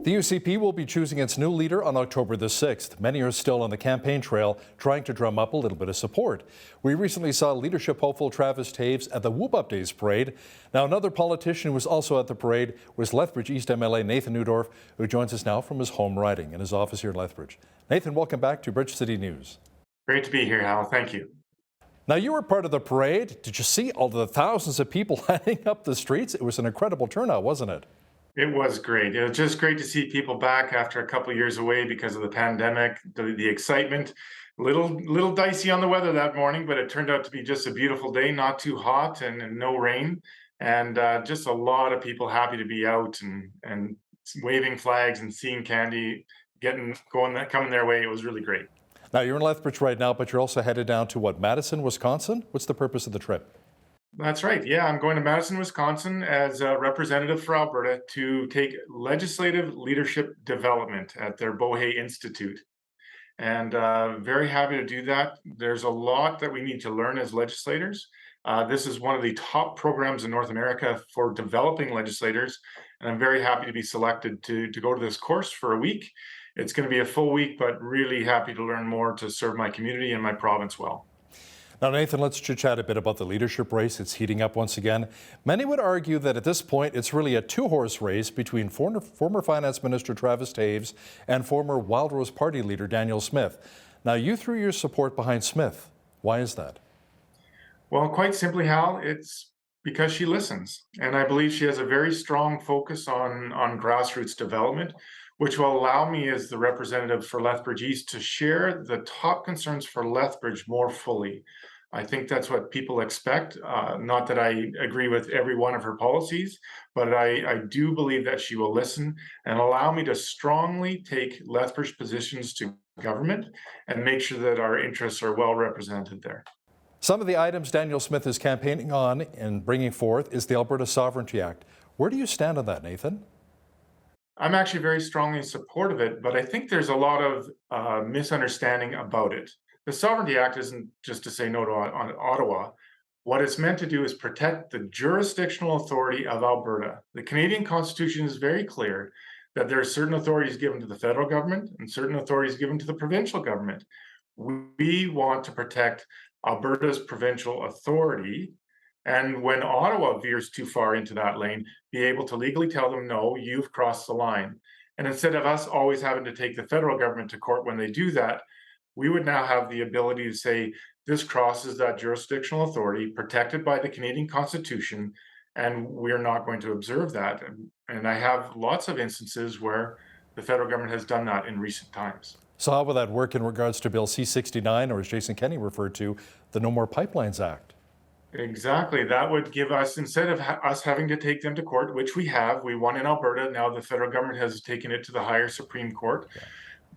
The UCP will be choosing its new leader on October the 6th. Many are still on the campaign trail trying to drum up a little bit of support. We recently saw leadership hopeful Travis Taves at the Whoop Up Days parade. Now, another politician who was also at the parade was Lethbridge East MLA Nathan Neudorf, who joins us now from his home riding in his office here in Lethbridge. Nathan, welcome back to Bridge City News. Great to be here, Hal. Thank you. Now, you were part of the parade. Did you see all the thousands of people lining up the streets? It was an incredible turnout, wasn't it? It was great. It was just great to see people back after a couple of years away because of the pandemic, the excitement. Little dicey on the weather that morning, but it turned out to be just a beautiful day, not too hot and no rain. And just a lot of people happy to be out and waving flags and seeing candy coming their way. It was really great. Now, you're in Lethbridge right now, but you're also headed down to Madison, Wisconsin? What's the purpose of the trip? That's right. Yeah, I'm going to Madison, Wisconsin as a representative for Alberta to take legislative leadership development at their Bohe Institute. And very happy to do that. There's a lot that we need to learn as legislators. This is one of the top programs in North America for developing legislators. And I'm very happy to be selected to go to this course for a week. It's going to be a full week, but really happy to learn more to serve my community and my province well. Now, Nathan, let's chit-chat a bit about the leadership race. It's heating up once again. Many would argue that at this point, it's really a two-horse race between former Finance Minister Travis Taves and former Wildrose Party leader Danielle Smith. Now, you threw your support behind Smith. Why is that? Well, quite simply, Hal, it's because she listens. And I believe she has a very strong focus on grassroots development, which will allow me as the representative for Lethbridge East to share the top concerns for Lethbridge more fully. I think that's what people expect. Not that I agree with every one of her policies, but I do believe that she will listen and allow me to strongly take Lethbridge positions to government and make sure that our interests are well represented there. Some of the items Danielle Smith is campaigning on and bringing forth is the Alberta Sovereignty Act. Where do you stand on that, Nathan? I'm actually very strongly in support of it, but I think there's a lot of misunderstanding about it. The Sovereignty Act isn't just to say no to Ottawa. What it's meant to do is protect the jurisdictional authority of Alberta. The Canadian Constitution is very clear that there are certain authorities given to the federal government and certain authorities given to the provincial government. We want to protect Alberta's provincial authority, and when Ottawa veers too far into that lane, be able to legally tell them, no, you've crossed the line. And instead of us always having to take the federal government to court when they do that, we would now have the ability to say, this crosses that jurisdictional authority protected by the Canadian Constitution, and we're not going to observe that. And I have lots of instances where the federal government has done that in recent times. So how will that work in regards to Bill C-69, or as Jason Kenney referred to, the No More Pipelines Act? Exactly. That would give us, instead of us having to take them to court, which we have, we won in Alberta, now the federal government has taken it to the higher Supreme Court,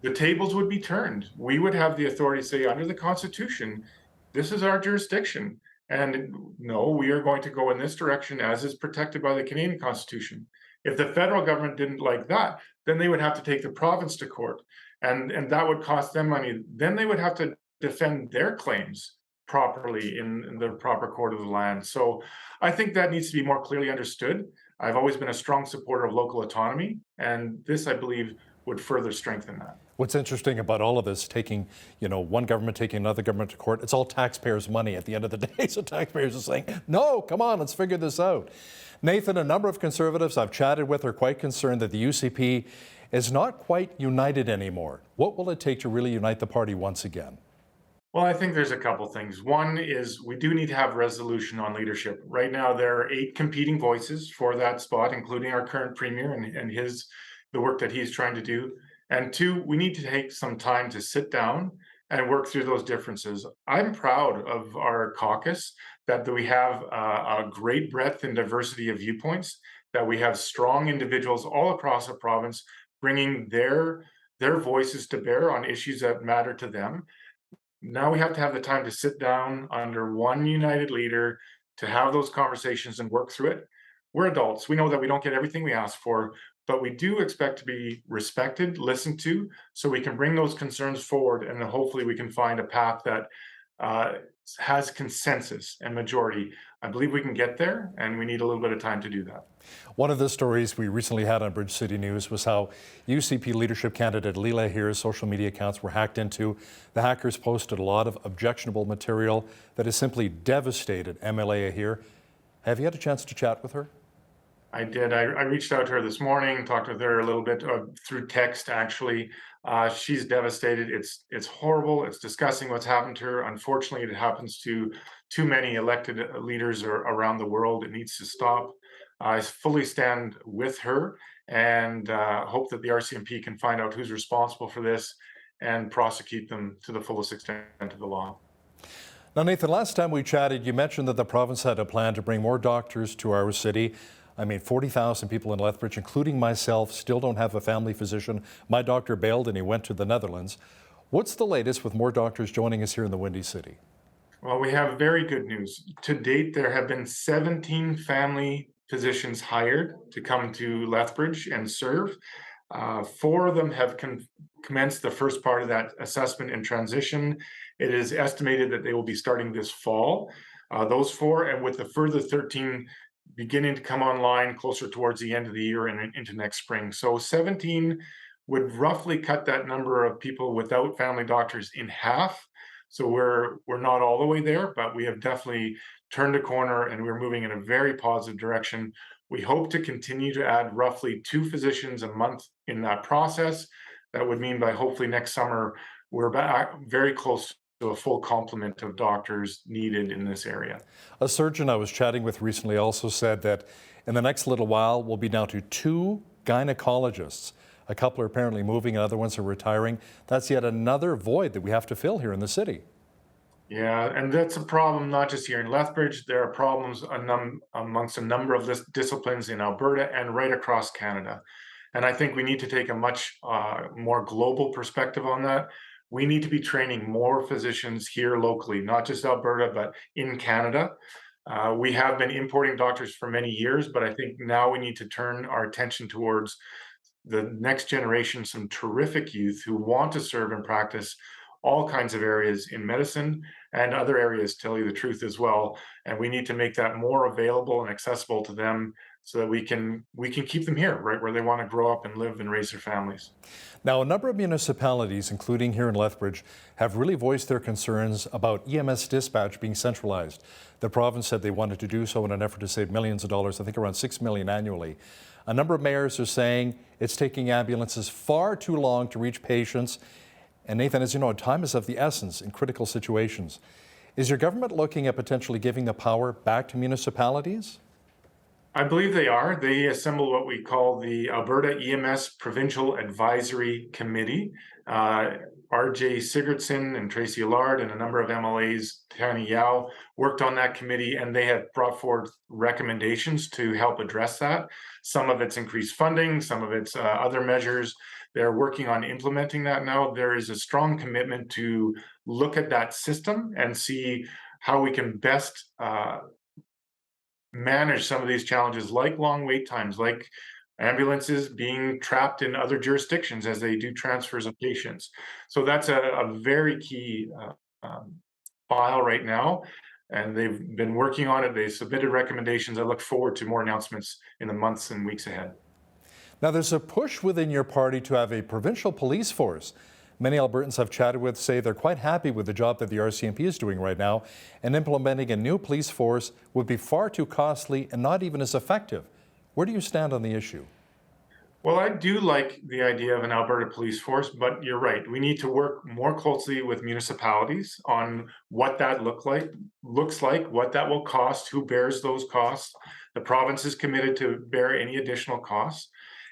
the tables would be turned. We would have the authority to say, under the Constitution, this is our jurisdiction. And no, we are going to go in this direction as is protected by the Canadian Constitution. If the federal government didn't like that, then they would have to take the province to court. And that would cost them money. Then they would have to defend their claims properly in the proper court of the land. So I think that needs to be more clearly understood. I've always been a strong supporter of local autonomy, and this, I believe, would further strengthen that. What's interesting about all of this, taking, one government taking another government to court, it's all taxpayers' money at the end of the day. So taxpayers are saying, no, come on, let's figure this out. Nathan, a number of Conservatives I've chatted with are quite concerned that the UCP is not quite united anymore. What will it take to really unite the party once again? Well, I think there's a couple things. One is we do need to have resolution on leadership. Right now, there are 8 competing voices for that spot, including our current premier and the work that he's trying to do. And 2, we need to take some time to sit down and work through those differences. I'm proud of our caucus, that we have a great breadth and diversity of viewpoints, that we have strong individuals all across the province bringing their voices to bear on issues that matter to them. Now we have to have the time to sit down under one united leader to have those conversations and work through it. We're adults. We know that we don't get everything we ask for, but we do expect to be respected, listened to, so we can bring those concerns forward, and then hopefully we can find a path that uh, has consensus and majority. I believe we can get there, and we need a little bit of time to do that. One of the stories we recently had on Bridge City News was how UCP leadership candidate Leila Aheer's social media accounts were hacked into. The hackers posted a lot of objectionable material that has simply devastated MLA Aheer. Have you had a chance to chat with her? I did. I reached out to her this morning, talked with her a little bit through text, actually. She's devastated. It's horrible. It's disgusting what's happened to her. Unfortunately, it happens to too many elected leaders around the world. It needs to stop. I fully stand with her and hope that the RCMP can find out who's responsible for this and prosecute them to the fullest extent of the law. Now, Nathan, last time we chatted, you mentioned that the province had a plan to bring more doctors to our city. I mean, 40,000 people in Lethbridge, including myself, still don't have a family physician. My doctor bailed and he went to the Netherlands. What's the latest with more doctors joining us here in the Windy City? Well, we have very good news. To date, there have been 17 family physicians hired to come to Lethbridge and serve. Four of them have commenced the first part of that assessment and transition. It is estimated that they will be starting this fall. Those four, and with the further 13 beginning to come online closer towards the end of the year and into next spring. So 17 would roughly cut that number of people without family doctors in half. So we're not all the way there, but we have definitely turned a corner and we're moving in a very positive direction. We hope to continue to add roughly 2 physicians a month in that process. That would mean by hopefully next summer, we're back very close to a full complement of doctors needed in this area. A surgeon I was chatting with recently also said that in the next little while, we'll be down to 2 gynecologists. A couple are apparently moving and other ones are retiring. That's yet another void that we have to fill here in the city. Yeah, and that's a problem not just here in Lethbridge. There are problems amongst a number of disciplines in Alberta and right across Canada. And I think we need to take a much more global perspective on that. We need to be training more physicians here locally, not just Alberta, but in Canada. We have been importing doctors for many years, but I think now we need to turn our attention towards the next generation, some terrific youth who want to serve and practice all kinds of areas in medicine and other areas, tell you the truth as well. And we need to make that more available and accessible to them so that we can keep them here, right where they want to grow up and live and raise their families. Now, a number of municipalities, including here in Lethbridge, have really voiced their concerns about EMS Dispatch being centralized. The province said they wanted to do so in an effort to save millions of dollars, I think around $6 million annually. A number of mayors are saying it's taking ambulances far too long to reach patients. And Nathan, as you know, time is of the essence in critical situations. Is your government looking at potentially giving the power back to municipalities? I believe they are. They assemble what we call the Alberta EMS Provincial Advisory Committee. RJ Sigurdsson and Tracy Allard and a number of MLAs, Tanya Yao, worked on that committee, and they have brought forward recommendations to help address that. Some of it's increased funding, some of it's other measures. They're working on implementing that now. There is a strong commitment to look at that system and see how we can best manage some of these challenges, like long wait times, like ambulances being trapped in other jurisdictions as they do transfers of patients. So that's a very key file right now, and they've been working on it. They submitted recommendations. I look forward to more announcements in the months and weeks ahead. Now, there's a push within your party to have a provincial police force. Many Albertans I've chatted with say they're quite happy with the job that the RCMP is doing right now, and implementing a new police force would be far too costly and not even as effective. Where do you stand on the issue? Well, I do like the idea of an Alberta police force, but you're right. We need to work more closely with municipalities on what that looks like, what that will cost, who bears those costs. The province is committed to bear any additional costs.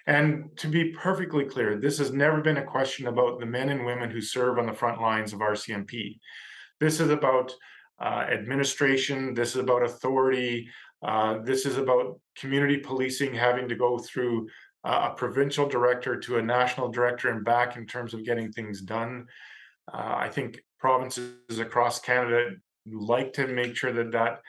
And to be perfectly clear, this has never been a question about the men and women who serve on the front lines of RCMP. This is about administration. This is about authority. This is about community policing having to go through a provincial director to a national director and back in terms of getting things done. I think provinces across Canada like to make sure that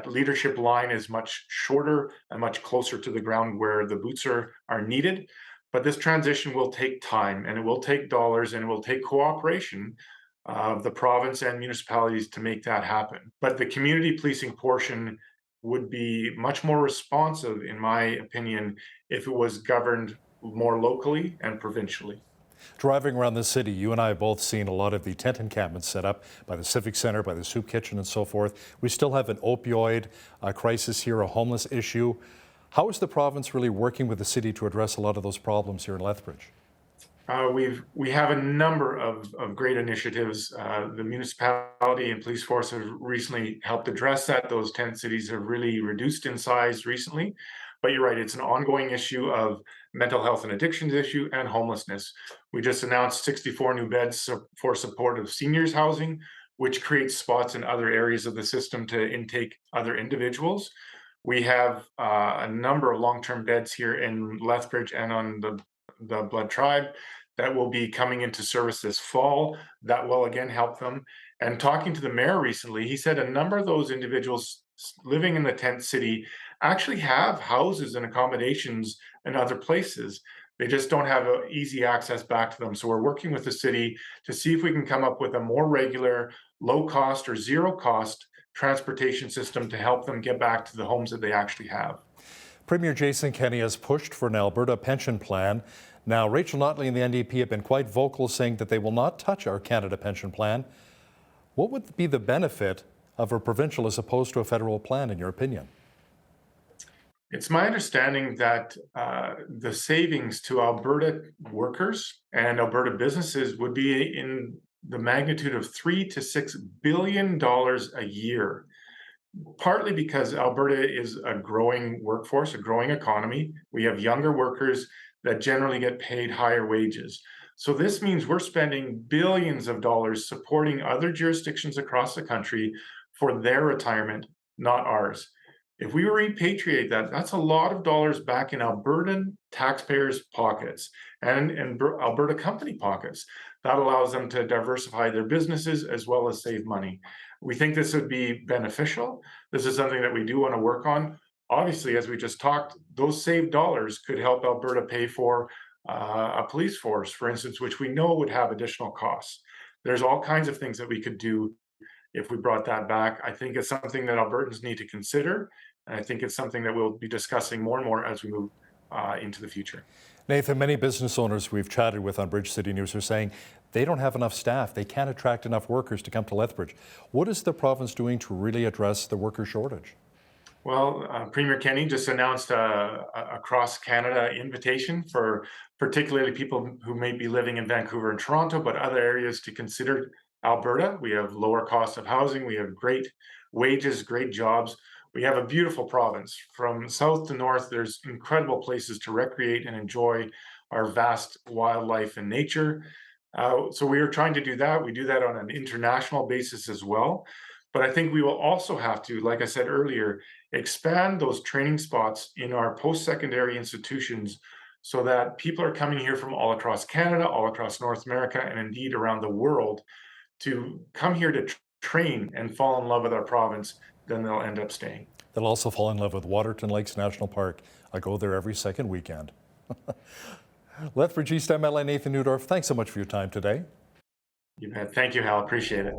leadership line is much shorter and much closer to the ground where the boots are needed. But this transition will take time, and it will take dollars, and it will take cooperation of the province and municipalities to make that happen. But the community policing portion would be much more responsive, in my opinion, if it was governed more locally and provincially. Driving around the city, you and I have both seen a lot of the tent encampments set up by the Civic Center, by the Soup Kitchen, and so forth. We still have an opioid crisis here, a homeless issue. How is the province really working with the city to address a lot of those problems here in Lethbridge? We have a number of great initiatives. The municipality and police force have recently helped address that. Those tent cities have really reduced in size recently. But you're right, it's an ongoing issue of mental health and addictions issue and homelessness. We just announced 64 new beds for supportive seniors housing, which creates spots in other areas of the system to intake other individuals. We have a number of long-term beds here in Lethbridge and on the Blood Tribe that will be coming into service this fall. That will again help them. And talking to the mayor recently, he said a number of those individuals living in the tent city actually have houses and accommodations in other places. They just don't have easy access back to them. So we're working with the city to see if we can come up with a more regular, low cost or zero cost transportation system to help them get back to the homes that they actually have. Premier Jason Kenney has pushed for an Alberta pension plan. Now, Rachel Notley and the NDP have been quite vocal, saying that they will not touch our Canada pension plan. What would be the benefit of a provincial as opposed to a federal plan, in your opinion? It's my understanding that the savings to Alberta workers and Alberta businesses would be in the magnitude of $3 to $6 billion a year, partly because Alberta is a growing workforce, a growing economy. We have younger workers that generally get paid higher wages. So this means we're spending billions of dollars supporting other jurisdictions across the country for their retirement, not ours. If we repatriate that, that's a lot of dollars back in Albertan taxpayers' pockets and Alberta company pockets. That allows them to diversify their businesses as well as save money. We think this would be beneficial. This is something that we do want to work on. Obviously, as we just talked, those saved dollars could help Alberta pay for a police force, for instance, which we know would have additional costs. There's all kinds of things that we could do if we brought that back. I think it's something that Albertans need to consider, and I think it's something that we'll be discussing more and more as we move into the future. Nathan, many business owners we've chatted with on Bridge City News are saying they don't have enough staff. They can't attract enough workers to come to Lethbridge. What is the province doing to really address the worker shortage? Well, Premier Kenney just announced a cross-Canada invitation for particularly people who may be living in Vancouver and Toronto, but other areas to consider Alberta. We have lower cost of housing. We have great wages, great jobs. We have a beautiful province. From south to north, there's incredible places to recreate and enjoy our vast wildlife and nature. So we are trying to do that. We do that on an international basis as well. But I think we will also have to, like I said earlier, expand those training spots in our post-secondary institutions so that people are coming here from all across Canada, all across North America, and indeed around the world to come here to train and fall in love with our province. Then they'll end up staying. They'll also fall in love with Waterton Lakes National Park. I go there every second weekend. Lethbridge East MLA Nathan Neudorf, thanks so much for your time today. You bet. Thank you, Hal. Appreciate it.